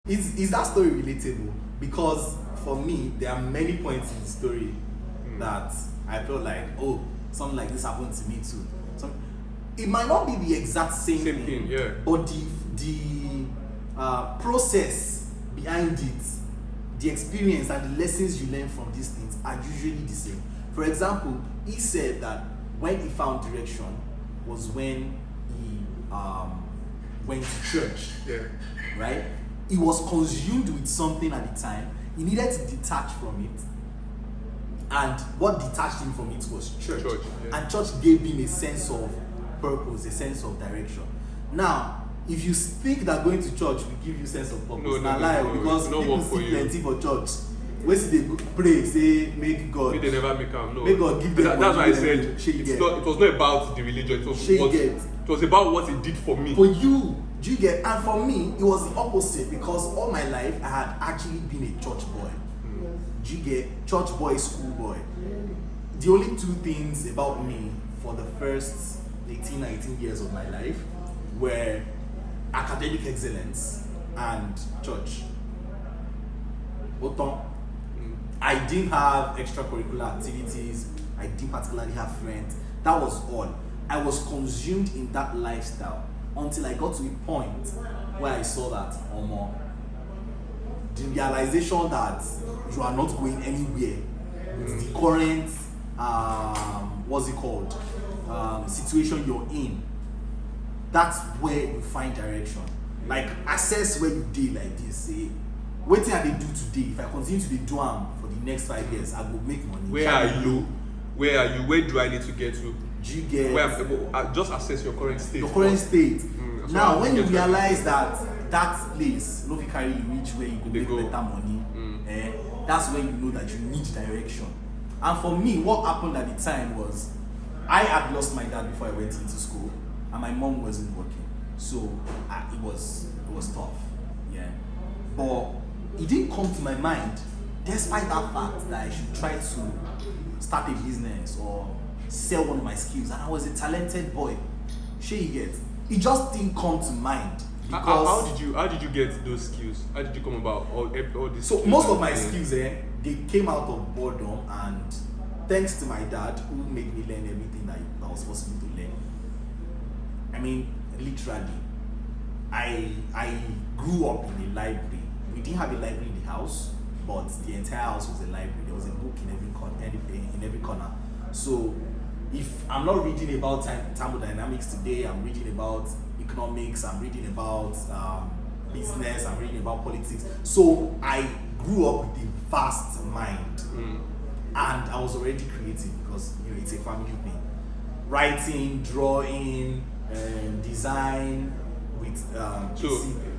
Is that story relatable? Because for me, there are many points in the story that I felt like, oh, something like this happened to me too. It might not be the exact same thing, yeah. but the process behind it, the experience and the lessons you learn from these things are usually the same. For example, he said that when he found direction was when he went to church. Yeah. Right? He was consumed with something at the time. He needed to detach from it. And what detached him from it was church. Yeah. And church gave him a sense of purpose, a sense of direction. Now, if you think that going to church will give you a sense of purpose, because people see plenty for church. When they pray, say, make God. They never make them. No. Make God give them. That's why I said it was not about the religion. It was about what it did for me. For you, do you get? And for me, it was the opposite, because all my life I had actually been a church boy. Do you get? Church boy, school boy. The only two things about me for the first 18, 19 years of my life were academic excellence and church. I didn't have extracurricular activities. I didn't particularly have friends. That was all. I was consumed in that lifestyle until I got to a point where I saw that the realization that you are not going anywhere with the current situation you're in. That's where you find direction. Like, assess where you did like this. Say, what thing I they do today? If I continue to do them for the next 5 years, I will make money. Where are you? Where do I need to get to? Do you get? Just assess your current state. Your current state. Now, when you realize that place, no, carry you reach where you could make better money. That's when you know that you need direction. And for me, what happened at the time was, I had lost my dad before I went into school, and my mom wasn't working, so it was tough. Yeah, but it didn't come to my mind, despite that fact, that I should try to start a business or sell one of my skills, and I was a talented boy. Sure, you get? It just didn't come to mind. How did you get those skills? How did you come about all these? So most of my skills, they came out of boredom, and thanks to my dad, who made me learn everything that I was possible to learn. I mean, literally, I grew up in a library. We didn't have a library in the house, but the entire house was a library. There was a book in every corner. So if I'm not reading about thermodynamics today, I'm reading about economics, I'm reading about business, I'm reading about politics. So I grew up with a vast mind, and I was already creative, because it's a family thing. Writing, drawing, design with so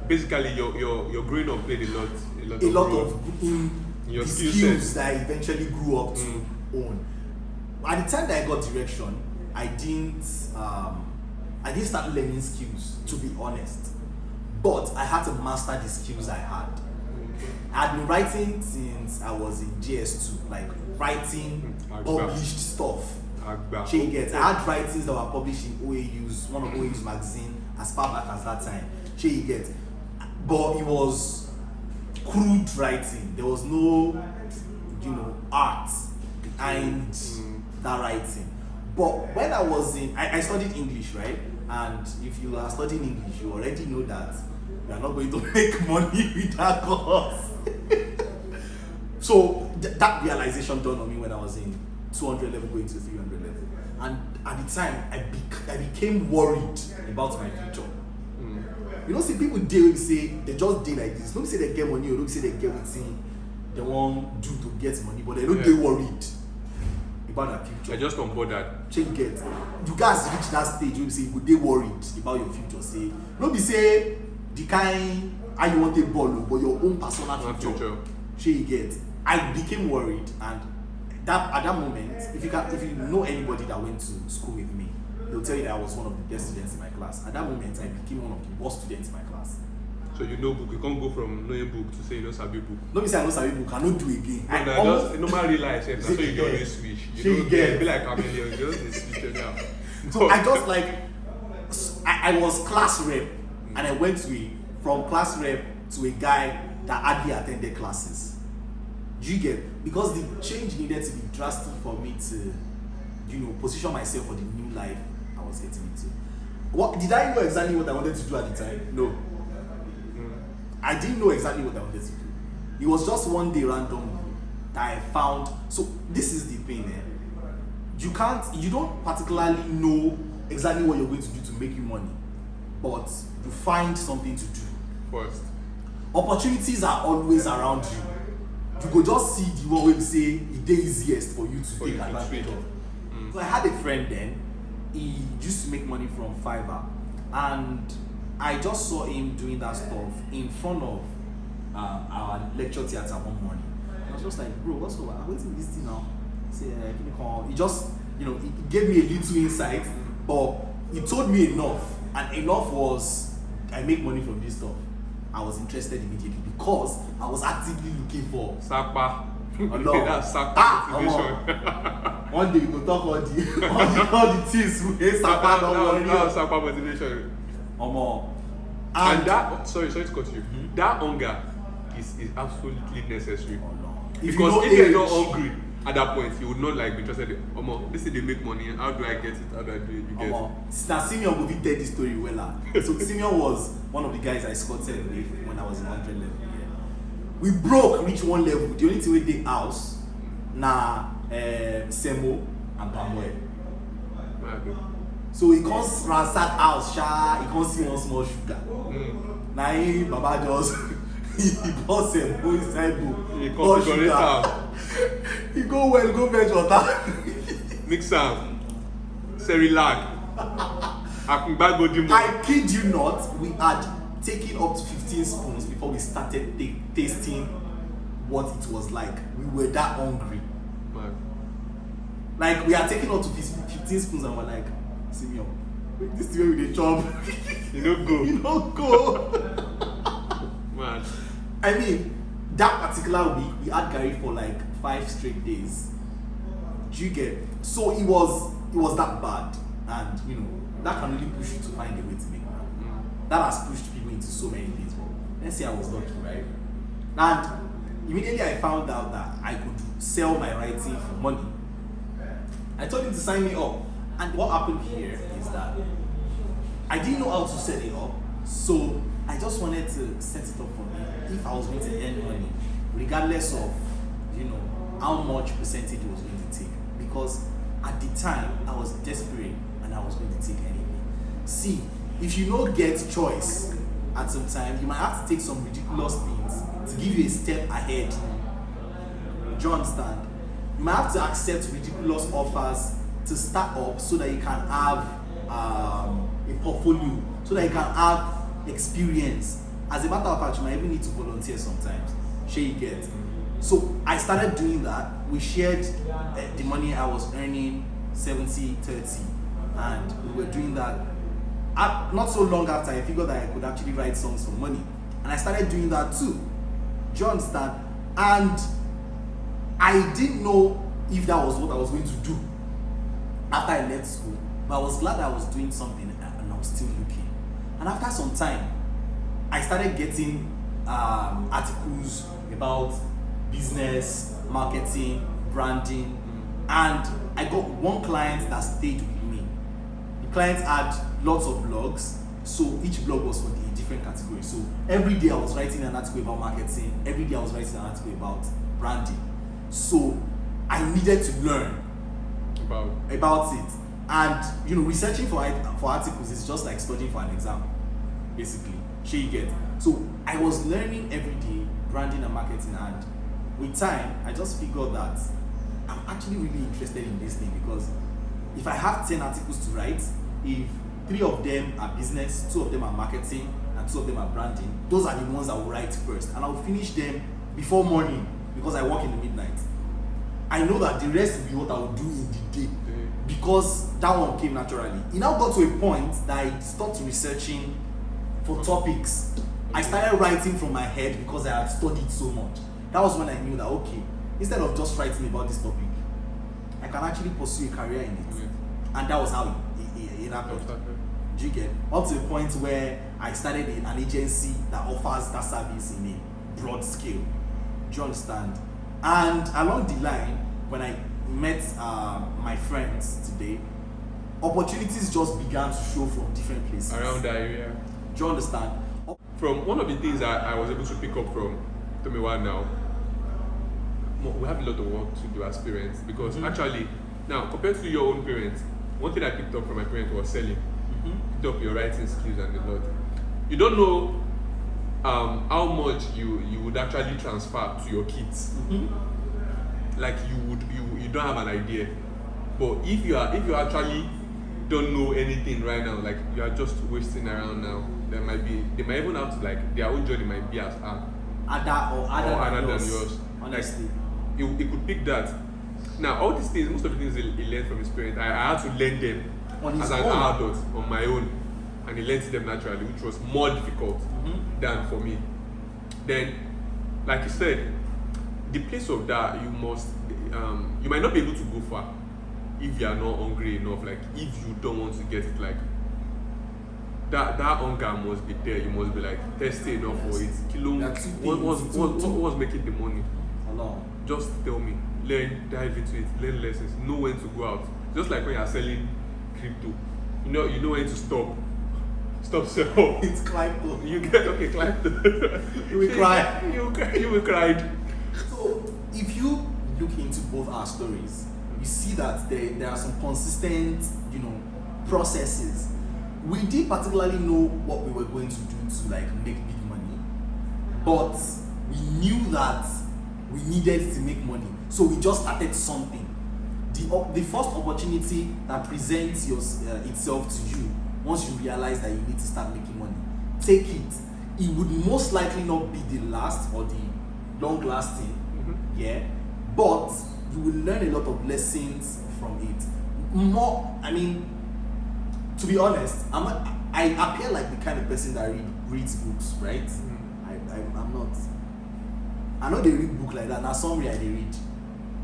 basically your growing up played a lot of your skills that I eventually grew up to own. At the time that I got direction, I didn't start learning skills, to be honest. But I had to master the skills I had. I had been writing since I was in GS2, like writing published stuff. I had writings that were published in OAU's, one of OAU's magazine, as far back as that time. But it was crude writing. There was no, art behind that writing. But when I was I studied English, right? And if you are studying English, you already know that you are not going to make money with that course. So that realization dawned on me when I was in 200 level going to 300 level. And at the time, I became worried about my future. See, people say they just do like this. Don't say they get money, or don't say they get within they want do to get money, but they don't get worried about their future. I just don't bother. You guys reach that stage, you say you they worried about your future. Say, don't be say the kind how you want a ball, but your own personal future. You get. I became worried, and at that moment, if you know anybody that went to school with me, they'll tell you that I was one of the best students in my class. At that moment, I became one of the worst students in my class. So you know book, you can't go from knowing book to say you don't sabi book. Don't be say I don't sabi book, I don't do again. Just normal real life, so you don't really switch. You don't be like chameleon, you just switch now. So I just I was class rep, and I went from class rep to a guy that hardly attended classes. Do you get? Because the change needed to be drastic for me to, position myself for the new life I was getting into. What did I know exactly what I wanted to do at the time? No. I didn't know exactly what I wanted to do. It was just one day randomly that I found. So this is the thing, you don't particularly know exactly what you're going to do to make you money, but you find something to do first. Opportunities are always around you. You go just see the one way we say it dey easiest for you to take advantage of. So I had a friend then. He used to make money from Fiverr, and I just saw him doing that stuff in front of our lecture theatre one morning. I was just like, bro, what's over? I'm waiting this thing now. Say, give me a call. He just, he gave me a little insight, but he told me enough, and enough was, I make money from this stuff. I was interested immediately because I was actively looking for Sapa. Okay, that's Sapa motivation. One day you go talk all the things we hate Sapa. That Sapa motivation. And that, sorry to cut you. That hunger is absolutely necessary. Because if you're not hungry at that point, you would not be interested in, this is they make money, how do I get it? How do I do it? You get it? Now Simeon will tell this story well. So Simeon was one of the guys I escorted with when I was in 100 level. Yeah. We broke, reach one level. The only thing we did house, Semo and Pamoe. So he comes ransack house, he comes see one small sugar. Now Baba just he bought Semo inside bowl. He comes sugar. He go fetch water. Mix am. Cerelac. I kid you not, we had taken up to 15 spoons before we started tasting what it was like. We were that hungry. Man. Like, we are taking up to 15 spoons and we're like, Simeon, this is where we dey chop. You don't go. You don't go. Man. I mean, that particular week, we had Gary for like 5 straight days. Do you get? So it was that bad. And, that can really push you to find a way to make money. That has pushed people into so many things. But let's say I was lucky, right? And immediately I found out that I could sell my writing for money. I told him to sign me up. And what happened here is that I didn't know how to set it up. So I just wanted to set it up for me if I was going to earn money, regardless of, how much percentage it was going to take. Because at the time, I was desperate and I was going to take anything. See, if you don't get choice at some time, you might have to take some ridiculous things to give you a step ahead. Do you understand? You might have to accept ridiculous offers to start up so that you can have a portfolio, so that you can have experience. As a matter of fact, you might even need to volunteer sometimes. Sure you get. So I started doing that. We shared the money I was earning, 70-30, and we were doing that. Not so long after, I figured that I could actually write songs for money, and I started doing that too. Do you understand? And I didn't know if that was what I was going to do after I left school, but I was glad I was doing something and I was still looking. And after some time, I started getting articles about business, marketing, branding, and I got one client that stayed with me. The client had lots of blogs, so each blog was for a different category. So every day I was writing an article about marketing, every day I was writing an article about branding. So I needed to learn about it. And researching for articles is just like studying for an exam, basically. Sure you get. So I was learning every day branding and marketing, and with time I just figured that I'm actually really interested in this thing, because if I have 10 articles to write, if 3 of them are business, 2 of them are marketing, and 2 of them are branding, those are the ones I will write first, and I'll finish them before morning because I work in the midnight. I know that the rest will be what I will do in the day, because that one came naturally. It now got to a point that I started researching for topics. I started writing from my head because I had studied so much. That was when I knew that, okay, instead of just writing about this topic, I can actually pursue a career in it. And that was how it happened. Do you get? Up to the point where I started an agency that offers that service in a broad scale. Do you understand? And along the line, when I met my friends today, opportunities just began to show from different places. Around that area. Do you understand? From one of the things that I was able to pick up from Tomiwa now, we have a lot of work to do as parents, because actually, now compared to your own parents, one thing I picked up from my parents was selling. Picked up your writing skills and a lot. You don't know how much you would actually transfer to your kids. Like you don't have an idea. But if you actually don't know anything right now, like you are just wasting around now, they might even have to, like, their own journey might be as hard Other than yours. Honestly. Like, it could pick that. Now all these things, most of the things he learned from his parents, I had to learn them as an adult on my own, and he learned them naturally, which was more difficult than for me. Then, like you said, the place of that, you might not be able to go far if you are not hungry enough. Like, if you don't want to get it, like that hunger must be there. You must be like thirsty enough for it. What was making the money? Just tell me. Dive into it. Learn lessons. Know when to go out. Just like when you are selling crypto, you know when to stop sell. It's crypto. You get crypto. You will cry. You will cry. So if you look into both our stories, you see that there are some consistent, processes. We didn't particularly know what we were going to do to like make big money, but we knew that we needed to make money, so we just started something. The first opportunity that presents itself to you, once you realize that you need to start making money, take it. It would most likely not be the last or the long lasting, but you will learn a lot of lessons from it. To be honest, I appear like the kind of person that reads books, right? I'm not. I know they read book like that. Now summary I they read. Do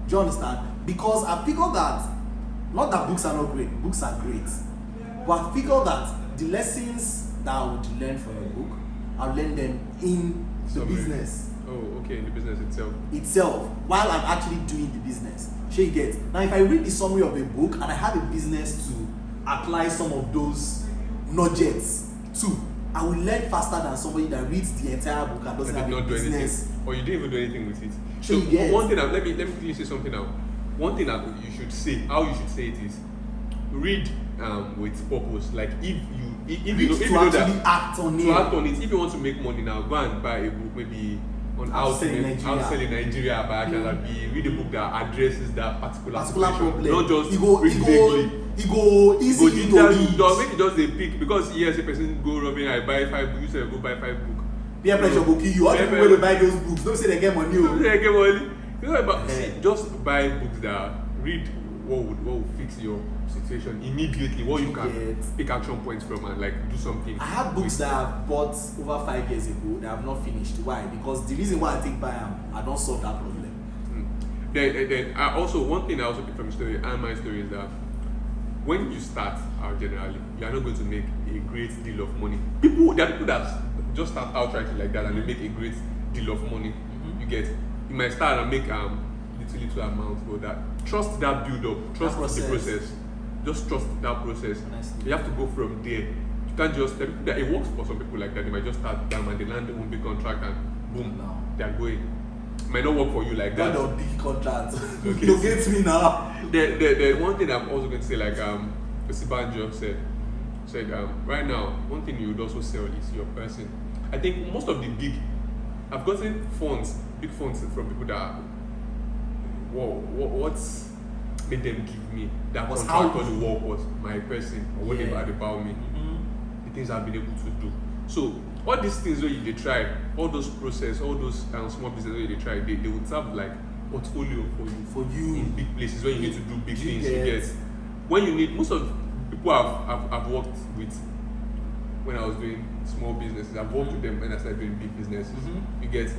you understand? Because I figured that, not that books are not great, books are great, but I figured that the lessons that I would learn from a book, I'll learn them in the business. Oh, okay, in the business itself, while I'm actually doing the business. Sure, you get. Now, if I read the summary of a book and I have a business to apply some of those nuggets to, I will learn faster than somebody that reads the entire book and doesn't have a business. Or you didn't even do anything with it. Sure, so one thing, let me quickly say something now. One thing that you should say, how you should say it is, read with purpose. Like if you know that act on it. If you want to make money now, go and buy a book maybe on how to sell in Nigeria by read a book that addresses that particular problem. Not just it go easy to read. Don't make it just a pick, because yes, a person go robbing, I buy 5 books, you say go buy 5 books. Peer pressure go kill you. All the people wey dey buy those books, don't say they get money. Just buy books that read what would fix your situation immediately, what you can pick action points from and like do something. I have books that I've bought over 5 years ago that I have not finished. Why? Because the reason why I think buy them, I don't solve that problem. Then I also, one thing I also pick from the story and my story is that when you start out generally, you are not going to make a great deal of money. There are people that just start out trying like that and they make a great deal of money. You might start and make little amounts, but that trust that build up, trust the process. Just trust that process. Honestly. You have to go from there. You can't just it works for some people like that. They might just start down and they land one big contract and boom, they are going. It might not work for you like that. Not a big contract. Okay. You get me now. The one thing I'm also going to say, like Sibanjo said right now, one thing you would also sell is your person. I think most of the I've gotten big funds from people that what's made them give me that was contract for the work was my person or whatever about me. The things I've been able to do. So all these things where they try, all those process, all those small business where they try, they would have like portfolio for you in big places where you need to do big things. You get when you need most of people I've worked with when I was doing small businesses. I've worked with them when I started doing big businesses. You get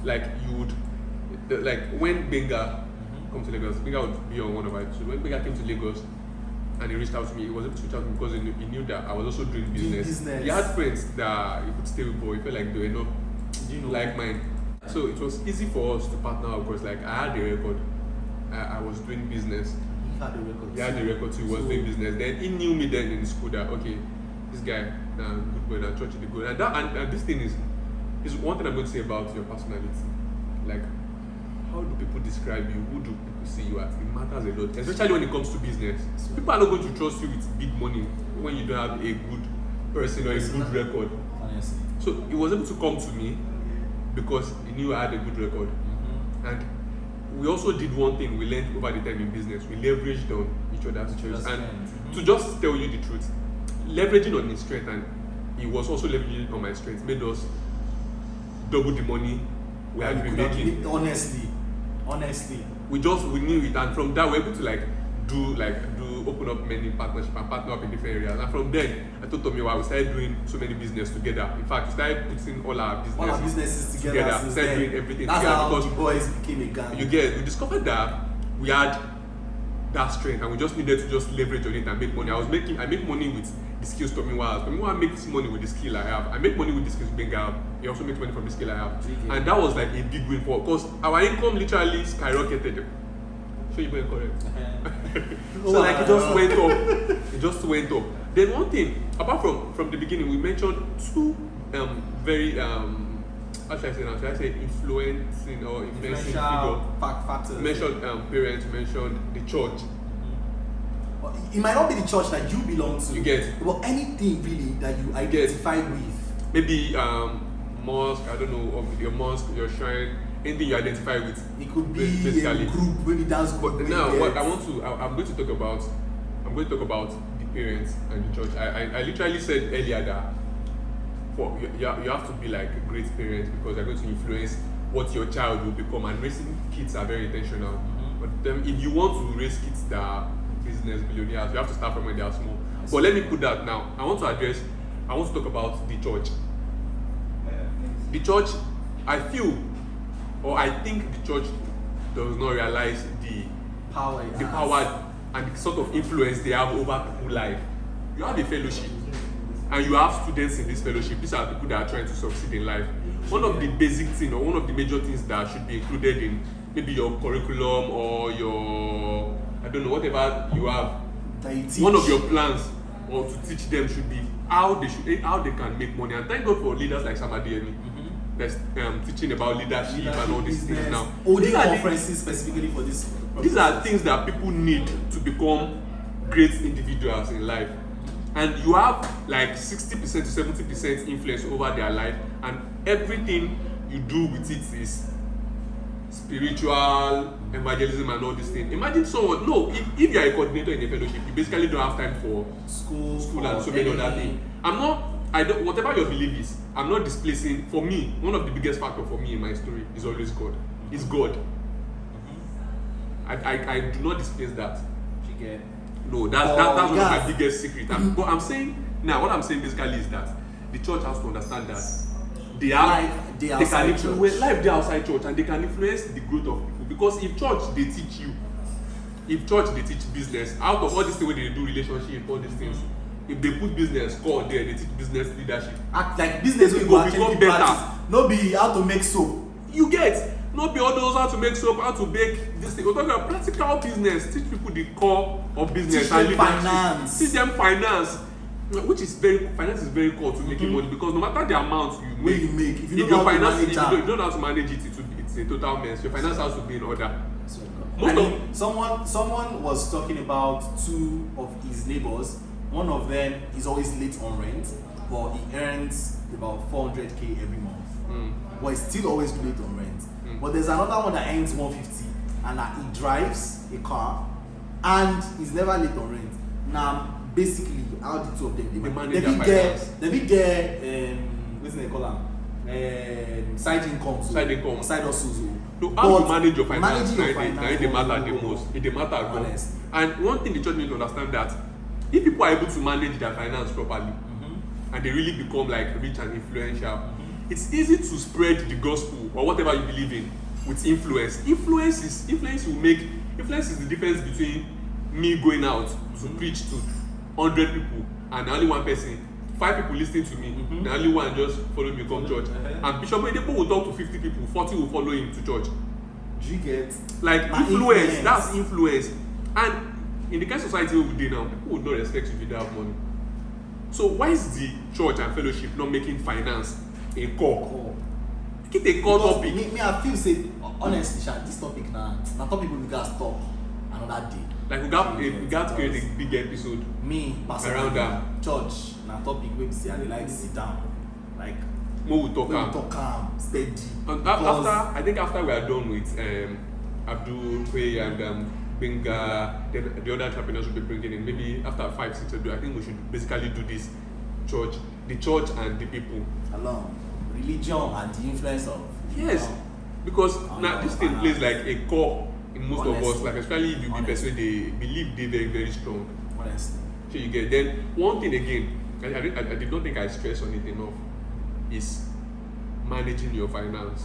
like you would like when Benga come to Lagos, Benga would be on one of our. So when Benga came to Lagos, and he reached out to me. He was able to reach out to me because he knew that I was also doing business. He had friends that he could stay with, but he felt like they were not like mine. So it was easy for us to partner up because like I had a record. I was doing business. He had a record too. He was doing business. Then he knew me then in school that okay, this guy, good boy, that church is good. And this thing is one thing I'm going to say about your personality. Like, how do people describe you? Who do people see you as? It matters a lot, especially when it comes to business. People are not going to trust you with big money when you don't have a good person or a good record. Honestly. So he was able to come to me because he knew I had a good record. And we also did one thing we learned over the time in business. We leveraged on each other's strengths. And to just tell you the truth, leveraging on his strength and he was also leveraging on my strength made us double the money we had been making. Honestly. We knew it, and from that we were able to open up many partnerships and partner up in different areas. And from then I told Tommy we started doing so many business together. In fact, we started putting all our businesses together. We started doing everything That's together. how the boys became a gang. We discovered that we had that strength and we just needed to just leverage on it and make money. I make money with the skills Tomiwa makes money with the skill I have. I make money with the skills Benga have. He also makes money from the skill I have. And that was like a big win for us because our income literally skyrocketed. Sure, you were correct. So like it just went up. Then one thing, apart from the beginning, we mentioned two very how should I say now? Should I say influencing or influencing figure? Factors. Mentioned parents, mentioned the church. It might not be the church that you belong to. You get. But anything really that you identify with. Maybe mosque, I don't know, or your mosque, your shrine, anything you identify with. It could be a group, maybe dance group. But now what I'm going to talk about the parents and the church. I literally said earlier that you have to be like a great parent because they're going to influence what your child will become, and raising kids are very intentional. But if you want to raise kids that are business billionaires, you have to start from when they are small. But let me put that now. I want to talk about the church. The church, I think the church does not realize the power and the sort of influence they have over people's life. You have a fellowship and you have students in this fellowship. These are people that are trying to succeed in life. One of the basic things or one of the major things that should be included in maybe your curriculum or your, I don't know, whatever you have, one of your plans or to teach them should be how they can make money. And thank God for leaders like Samadiyemi. That's teaching about leadership and all these things now. Holding conferences specifically for this. These are things that people need to become great individuals in life. And you have like 60% to 70% influence over their life, and everything you do with it is spiritual, evangelism and all these things. Imagine someone, if you are a coordinator in a fellowship, you basically don't have time for school and so many other things. Whatever your belief is, I'm not displacing. For me, one of the biggest factors for me in my story is always God. It's God. I do not displace that. No, that's one of my biggest secret. But I'm saying now, what I'm saying basically is that the church has to understand that they can influence life there outside church, and they can influence the growth of people. Because if church they teach business, out of all these things where they do relationship, all these things, if they put business core there, they teach business leadership. Act like business will become better. No be how to make soap. You get. Not be all those how to make soap, how to bake this thing. We're talking about practical business. Teach people the core of business. Teach them finance. Teach them finance. Finance is very core to making money, because no matter the amount you make, if you don't know how to manage it, it's a total mess. Your finance has to be in order. Someone was talking about two of his neighbors. One of them is always late on rent, but he earns about 400k every month. But he's still always late on rent. But there's another one that earns 150, and he drives a car, and he's never late on rent. Now, basically, how the two of them manage their finance. They get what's they call them? Side income. Side hustles. So how you manage your finance? It matter the most. It matter. And one thing the church needs to understand that if people are able to manage their finance properly, and they really become like rich and influential, it's easy to spread the gospel or whatever you believe in with influence. Influence is the difference between me going out to preach to 100 people and only one person, 5 people listening to me, and only one just follow me come church. And Bishop Oyedepo will talk to 50 people, 40 will follow him to church. Do you get? Like influence, that's influence. And in the kind of society we dey now, people would not respect you if you don't have money. So why is the church and fellowship not making finance a core? Make it a core topic. Me, I feel say honestly, this topic now topic we gats talk another day. Like we got to create a big episode. Me personally, around that church na topic wey be say I dey like sit down, like we talk am steady. And after we are done with Abdul, Kwe, and Benga, the other entrepreneurs will be bringing in. Maybe after 5-6 I think we should basically do this the church and the people along religion and the influence of because now this thing plays like a core in most honestly, of us, like especially if you be person they believe they very very strong. Honestly, so you get. Then one thing again, I did not think I stress on it enough, is managing your finance.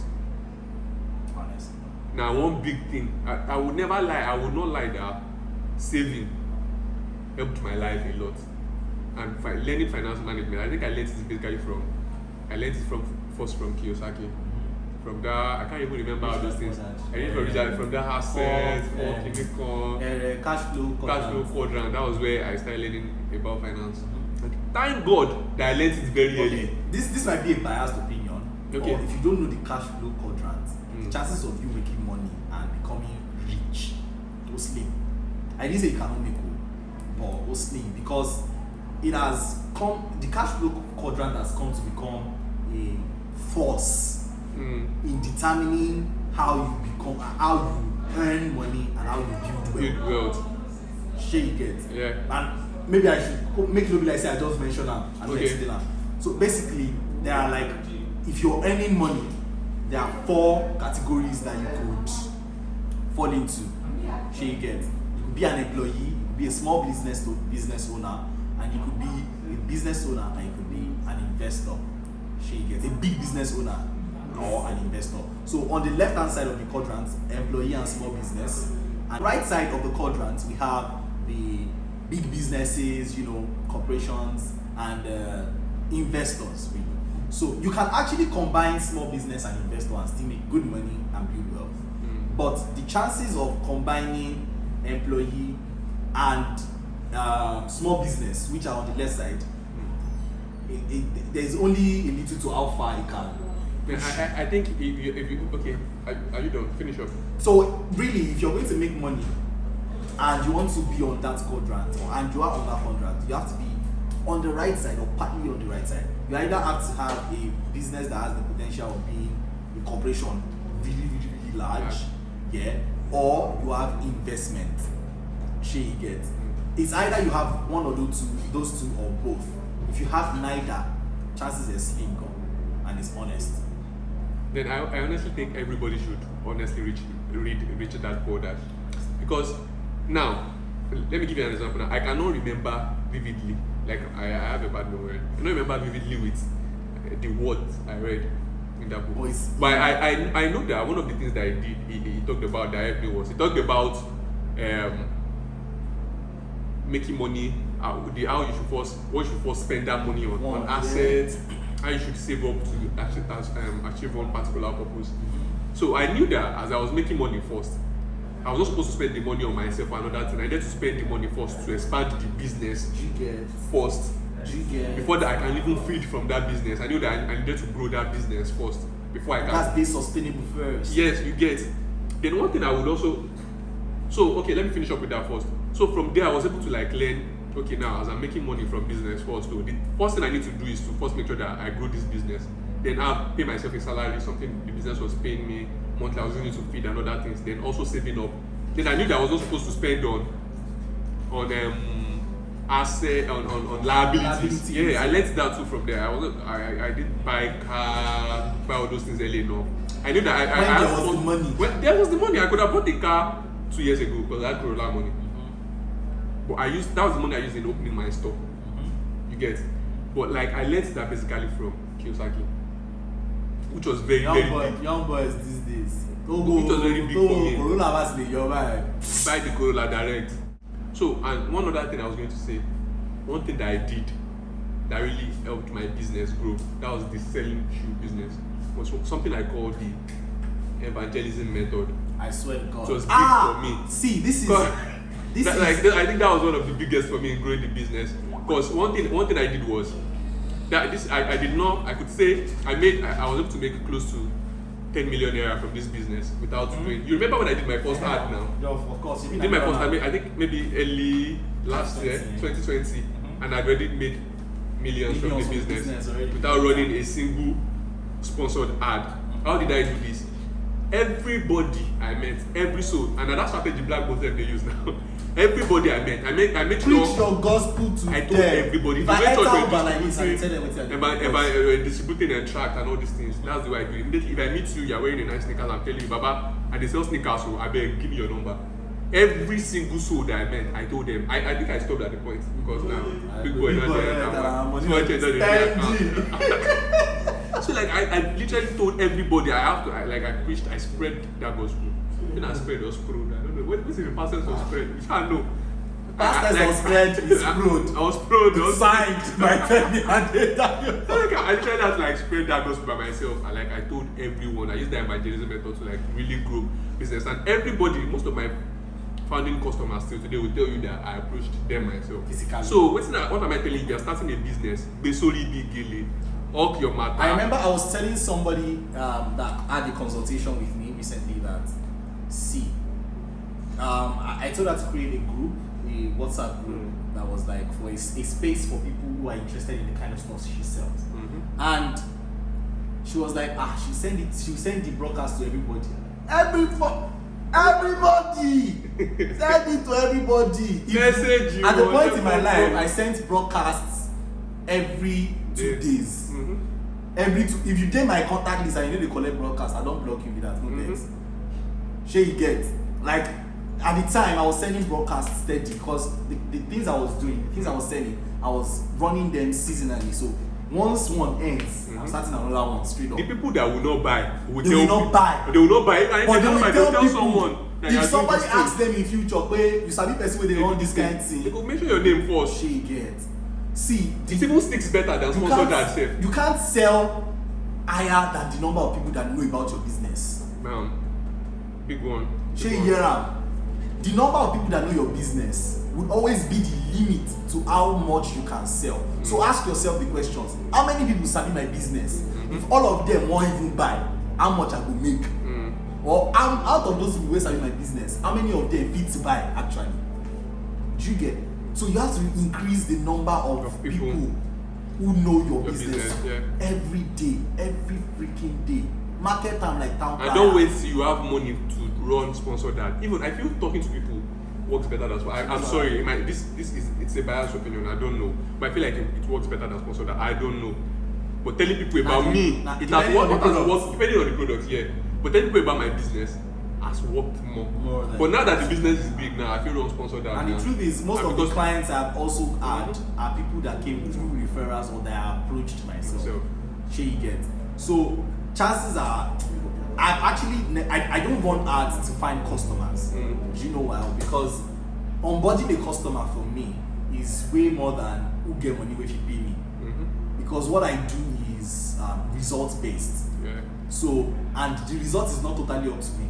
Honestly, now one big thing, I would never lie, I would not lie that saving helped my life a lot. And learning finance management, I think I learned it basically from Kiyosaki. From that, I can't even remember all those things. I learned from that asset, cash flow quadrant. That was where I started learning about finance. And thank God that I learned it very early. This might be a biased opinion. Okay. Or if you don't know the cash flow quadrant, the chances of you making money and becoming rich or slim. I didn't say you cannot make money, but slim, because it has come. The cash flow quadrant has come to become a force in determining how you earn money and how you build wealth. Share you get. Yeah. And maybe I should make it look like say I just mentioned them and explain them. So basically, there are like, if you're earning money, there are 4 categories that you could fall into. Share you get. You could be an employee, you could be a small business owner, and you could be a business owner, and you could be an investor. Share you get. A big business owner or an investor. So on the left hand side of the quadrant, employee and small business, and right side of the quadrant we have the big businesses, corporations and investors really. So you can actually combine small business and investor and still make good money and build wealth. But the chances of combining employee and small business, which are on the left side, there's only a little to how far it can. I think if you okay, are you done? Finish up. So really, if you're going to make money and you want to be on that quadrant, and you are on that quadrant, you have to be on the right side or partly on the right side. You either have to have a business that has the potential of being a corporation really large, or you have investment. You get. It's either you have one or those two or both. If you have neither, chances are slim and it's honest. Then I honestly think everybody should honestly reach that quadrant, because now let me give you an example. Now I cannot remember vividly, like I have a bad memory. I cannot remember vividly with the words I read in that book. But I know that one of the things that he talked about that helped me was he talked about making money, how you should first spend that money on assets. How you should save up to achieve one particular purpose. So I knew that as I was making money first, I was not supposed to spend the money on myself or another thing. I needed to spend the money first to expand the business first. Before that I can even feed from that business. I knew that I needed to grow that business first before I can. That's being sustainable first. Yes, you get. Then one thing I would also. So okay, let me finish up with that first. So from there I was able to learn. Okay, now as I'm making money from business first, so the first thing I need to do is to first make sure that I grow this business. Then I'll pay myself a salary, something the business was paying me monthly. I was using it to feed and other things. Then also saving up. Then I knew that I was not supposed to spend on asset on liabilities. Yeah, I learned that too from there. I didn't buy car, buy all those things early enough. I knew that there was the money. When there was the money, I could have bought a car 2 years ago because I had Corolla money. But that was the money I used in opening my store. You get? But I learned that basically from Kiyosaki, which was very big. Young boys these days. It was very big for me. Corolla was your vibe. Buy the Corolla direct. So, and one other thing I was going to say, one thing that I did that really helped my business grow, that was the selling shoe business. It was something I called the evangelism method. I swear to God. So it was big for me. See, this is I think that was one of the biggest for me in growing the business. Because one thing I did was that I could say I was able to make close to 10 million naira from this business without doing. You remember when I did my first ad now? Yeah, of course. I did my first ad, I think maybe early last year, 2020, and I'd already made millions from the business without running a single sponsored ad. How did I do this? Everybody I met, every soul, and that strategy black bottom they use now. Everybody I met, I made sure preach your gospel to I told everybody. If I enter Uber like this, I tell them what about distributing a tract and all these things. That's the way I do it. Immediately, if I meet you, you're wearing a nice sneakers, I'm telling you, Baba, and they sell sneakers, so I beg, give me your number. Every single soul that I met, I told them. I think I stopped at the point because now big boy not there. So like I literally told everybody I preached, I spread that gospel. When I spread was spread. I don't know. What is the pastors was spread? You can't know. Pastors was spread is spread. I was spread. Signed by Femi Adetayo. I tried to like spread that gospel by myself. And I told everyone. I used the evangelism method to really grow business. And everybody, most of my founding customers still today will tell you that I approached them myself. Physically. So what am I telling you? You're starting a business. Be solely big gilly. All your matter. I remember I was telling somebody that had a consultation with me recently that I told her to create a group, a WhatsApp group that was like for a space for people who are interested in the kind of stuff she sells. And she was like, she'll send the broadcast to everybody. Everybody! Send it to everybody. Message you. At the point in my life, I sent broadcasts every 2 days. If you take my contact list and you know they collect broadcasts, I don't block you with that. No text. Sure you get. Like at the time I was sending broadcasts steady because the things I was doing, the things I was selling, I was running them seasonally. So once one ends, I'm starting another one straight up. The people that will not buy will They will not buy. They will not buy. And But they will tell people, someone. If somebody asks them in future, where you sabi person where they run this kind of thing, they could mention your name first. she get. See, it even sticks better than sponsored ad safe. You can't sell higher than the number of people that know about your business. Man, big one. Sure you hear am? The number of people that know your business will always be the limit to how much you can sell. So ask yourself the questions: how many people sabi my business? If all of them won't even buy, how much I go make? Or out of those people who sabi my business, how many of them fit buy actually? Do you get? So you have to increase the number of people who know your business every day, every freaking day. Market time like town. And don't wait till you have money to run sponsored ad. Even I feel talking to people works better than sponsored. I'm sorry, it's a biased opinion. I don't know, but I feel like it works better than sponsored ad. I don't know, but telling people about me, it has worked depending on the product. Yeah, but telling people about my business has worked more. But now that the business is big now, I feel run sponsored ad. And the truth is, most of the clients I've also had are people that came through referrals or that I approached myself. Sure you get. So chances are, I don't want ads to find customers. Do you know why? Because onboarding a customer for me is way more than who get money if you pay me. Because what I do is results based. So, and the result is not totally up to me.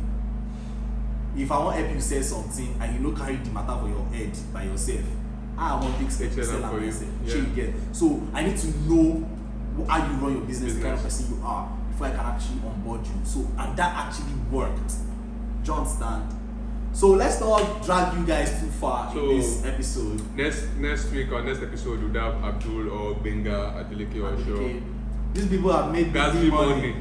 If I want to help you sell something and you don't carry the matter for your head by yourself, I want big step to sell and myself. You get. So I need to know how you run your business, the kind of person you are, before I can actually onboard you. So, and that actually worked. Do you understand? So let's not drag you guys too far in this episode. Next week or next episode we'll have Abdul or Benga Adeleke or Show. These people have made big money.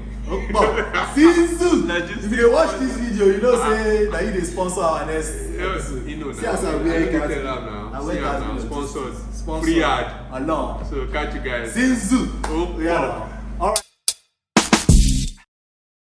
But since if you watch this video, you know say that you dey sponsor our next episode. See as I wear sponsored free ad. Along. So catch you guys. Sinzu.